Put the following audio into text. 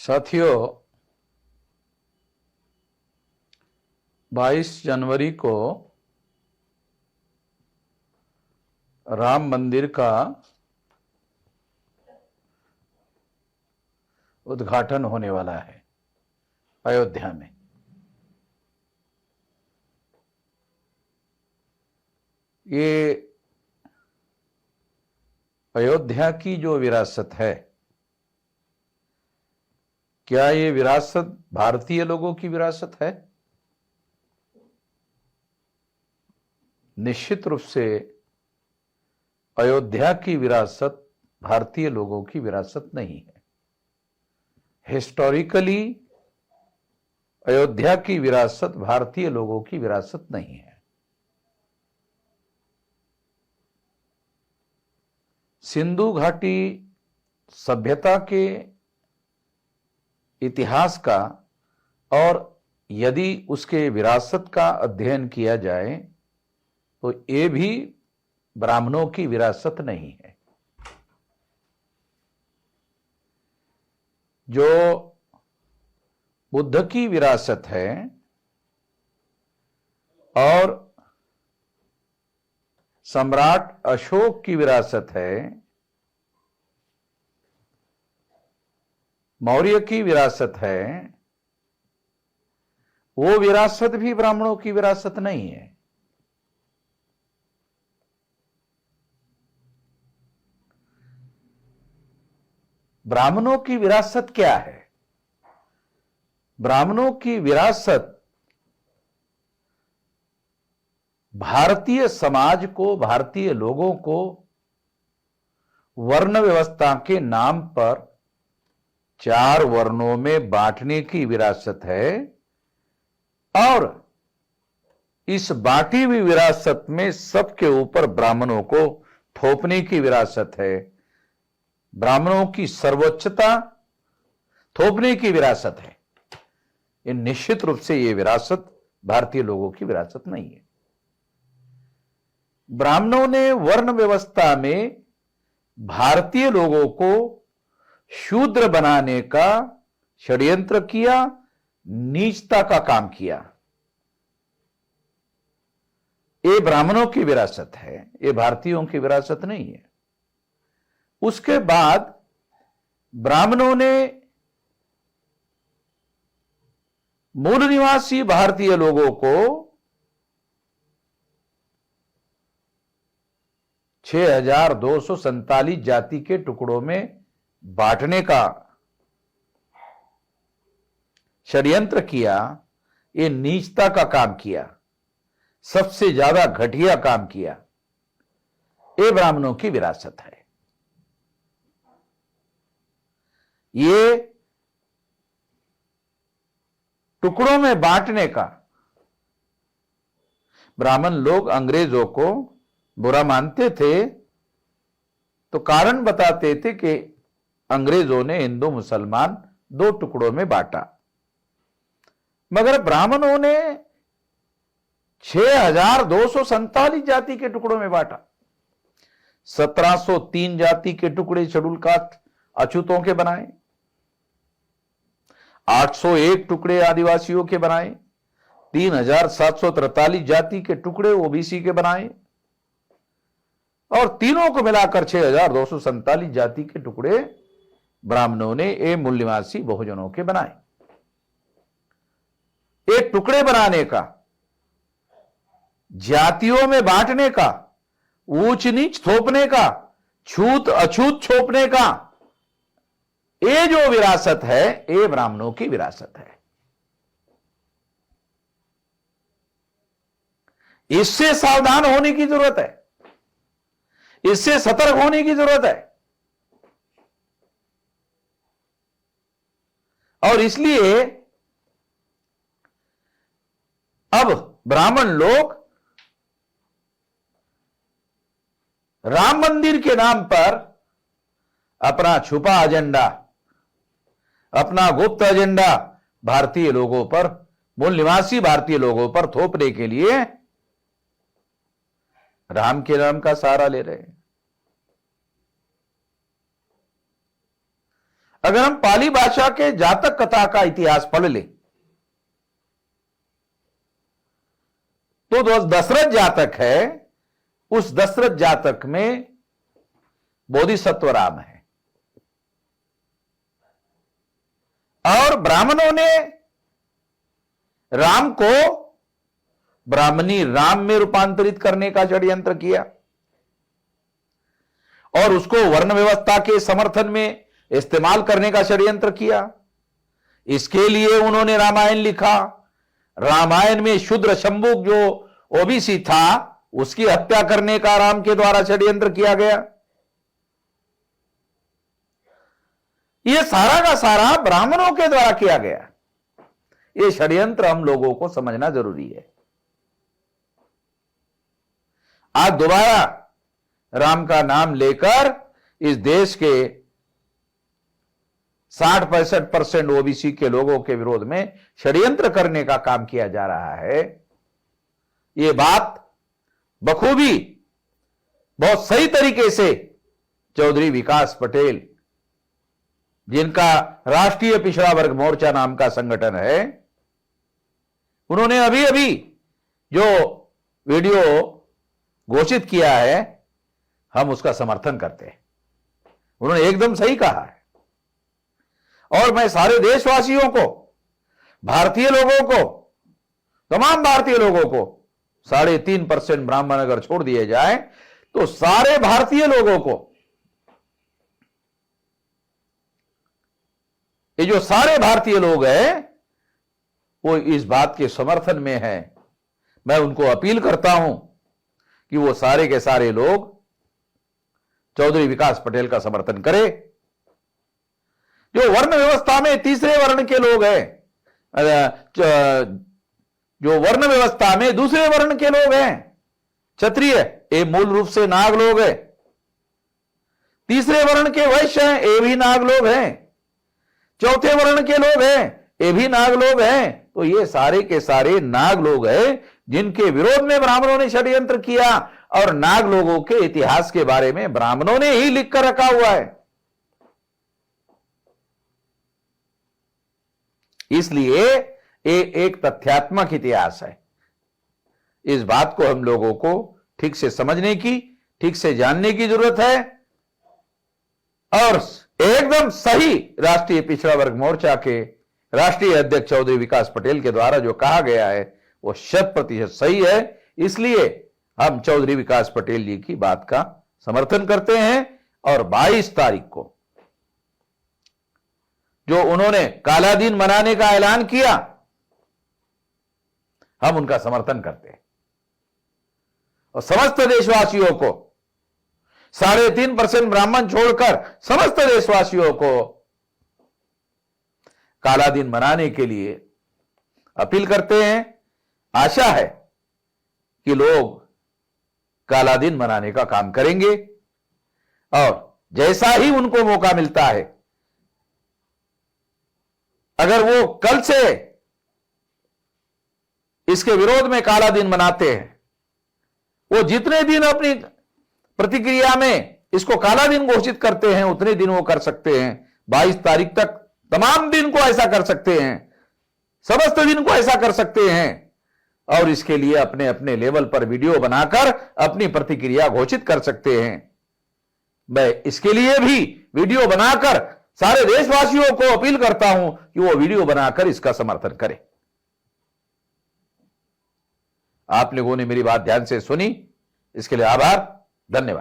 साथियों, 22 जनवरी को राम मंदिर का उद्घाटन होने वाला है अयोध्या में। ये अयोध्या की जो विरासत है, क्या ये विरासत भारतीय लोगों की विरासत है? निश्चित रूप से अयोध्या की विरासत भारतीय लोगों की विरासत नहीं है। हिस्टोरिकली अयोध्या की विरासत भारतीय लोगों की विरासत नहीं है। सिंधु घाटी सभ्यता के इतिहास का और यदि उसके विरासत का अध्ययन किया जाए तो ये भी ब्राह्मणों की विरासत नहीं है। जो बुद्ध की विरासत है और सम्राट अशोक की विरासत है, मौर्य की विरासत है, वो विरासत भी ब्राह्मणों की विरासत नहीं है। ब्राह्मणों की विरासत क्या है? ब्राह्मणों की विरासत भारतीय समाज को, भारतीय लोगों को वर्ण व्यवस्था के नाम पर 4 वर्णों में बांटने की विरासत है और इस बांटी हुई विरासत में सबके ऊपर ब्राह्मणों को थोपने की विरासत है। ब्राह्मणों की सर्वोच्चता थोपने की विरासत है। ये निश्चित रूप से ये विरासत भारतीय लोगों की विरासत नहीं है। ब्राह्मणों ने वर्ण व्यवस्था में भारतीय लोगों को शूद्र बनाने का षड्यंत्र किया, नीचता का काम किया। ये ब्राह्मणों की विरासत है, ये भारतीयों की विरासत नहीं है। उसके बाद ब्राह्मणों ने मूल निवासी भारतीय लोगों को 6247 जाति के टुकड़ों में बांटने का षड्यंत्र किया। ये नीचता का काम किया, सबसे ज्यादा घटिया काम किया। ये ब्राह्मणों की विरासत है। ये टुकड़ों में बांटने का ब्राह्मण लोग अंग्रेजों को बुरा मानते थे तो कारण बताते थे कि अंग्रेजों ने हिंदू मुसलमान 2 टुकड़ों में बांटा, मगर ब्राह्मणों ने 6247 जाति के टुकड़ों में बांटा। 1703 जाति के टुकड़े शेड्यूल कास्ट अछूतों के बनाए, 801 टुकड़े आदिवासियों के बनाए, 3743 जाति के टुकड़े ओबीसी के बनाए और तीनों को मिलाकर 6247 जाति के टुकड़े ब्राह्मणों ने ये मूल्यवासी बहुजनों के बनाए। एक टुकड़े बनाने का, जातियों में बांटने का, ऊंच नीच थोपने का, छूत अछूत छोपने का, ये जो विरासत है ये ब्राह्मणों की विरासत है। इससे सावधान होने की जरूरत है, इससे सतर्क होने की जरूरत है। और इसलिए अब ब्राह्मण लोग राम मंदिर के नाम पर अपना छुपा एजेंडा, अपना गुप्त एजेंडा भारतीय लोगों पर, मूल निवासी भारतीय लोगों पर थोपने के लिए राम के नाम का सहारा ले रहे हैं। अगर हम पाली भाषा के जातक कथा का इतिहास पढ़ लें तो जो दशरथ जातक है, उस दशरथ जातक में बोधिसत्व राम है। और ब्राह्मणों ने राम को ब्राह्मणी राम में रूपांतरित करने का षड्यंत्र किया और उसको वर्ण व्यवस्था के समर्थन में इस्तेमाल करने का षड्यंत्र किया। इसके लिए उन्होंने रामायण लिखा। रामायण में शूद्र शंभुक जो ओबीसी था, उसकी हत्या करने का राम के द्वारा षड्यंत्र किया गया। यह सारा का सारा ब्राह्मणों के द्वारा किया गया। यह षड्यंत्र हम लोगों को समझना जरूरी है। आज दोबारा राम का नाम लेकर इस देश के 60-65% ओबीसी के लोगों के विरोध में षड्यंत्र करने का काम किया जा रहा है। यह बात बखूबी बहुत सही तरीके से चौधरी विकास पटेल, जिनका राष्ट्रीय पिछड़ा वर्ग मोर्चा नाम का संगठन है, उन्होंने अभी अभी जो वीडियो घोषित किया है, हम उसका समर्थन करते हैं। उन्होंने एकदम सही कहा है। और मैं सारे देशवासियों को, भारतीय लोगों को, तमाम भारतीय लोगों को, 3.5% ब्राह्मण अगर छोड़ दिए जाए तो सारे भारतीय लोगों को, ये जो सारे भारतीय लोग हैं वो इस बात के समर्थन में हैं। मैं उनको अपील करता हूं कि वो सारे के सारे लोग चौधरी विकास पटेल का समर्थन करें। जो वर्ण व्यवस्था में तीसरे वर्ण के लोग हैं, जो वर्ण व्यवस्था में दूसरे वर्ण के लोग हैं, क्षत्रिय, ये मूल रूप से नाग लोग हैं। तीसरे वर्ण के वैश्य हैं, ये भी नाग लोग हैं। चौथे वर्ण के लोग हैं, ये भी नाग लोग हैं। तो ये सारे के सारे नाग लोग हैं जिनके विरोध में ब्राह्मणों ने षड्यंत्र किया। और नाग लोगों के इतिहास के बारे में ब्राह्मणों ने ही लिख कर रखा हुआ है। इसलिए ये एक तथ्यात्मक इतिहास है। इस बात को हम लोगों को ठीक से समझने की, ठीक से जानने की जरूरत है। और एकदम सही राष्ट्रीय पिछड़ा वर्ग मोर्चा के राष्ट्रीय अध्यक्ष चौधरी विकास पटेल के द्वारा जो कहा गया है वो 100% सही है। इसलिए हम चौधरी विकास पटेल जी की बात का समर्थन करते हैं। और 22 तारीख को जो उन्होंने काला दिन मनाने का ऐलान किया, हम उनका समर्थन करते हैं। और समस्त देशवासियों को, 3.5% ब्राह्मण छोड़कर समस्त देशवासियों को काला दिन मनाने के लिए अपील करते हैं। आशा है कि लोग काला दिन मनाने का काम करेंगे और जैसा ही उनको मौका मिलता है, अगर वो कल से इसके विरोध में काला दिन मनाते हैं, वो जितने दिन अपनी प्रतिक्रिया में इसको काला दिन घोषित करते हैं उतने दिन वो कर सकते हैं। 22 तारीख तक तमाम दिन को ऐसा कर सकते हैं, समस्त दिन को ऐसा कर सकते हैं। और इसके लिए अपने अपने लेवल पर वीडियो बनाकर अपनी प्रतिक्रिया घोषित कर सकते हैं। मैं इसके लिए भी वीडियो बनाकर सारे देशवासियों को अपील करता हूं कि वो वीडियो बनाकर इसका समर्थन करें। आप लोगों ने मेरी बात ध्यान से सुनी, इसके लिए आभार, धन्यवाद।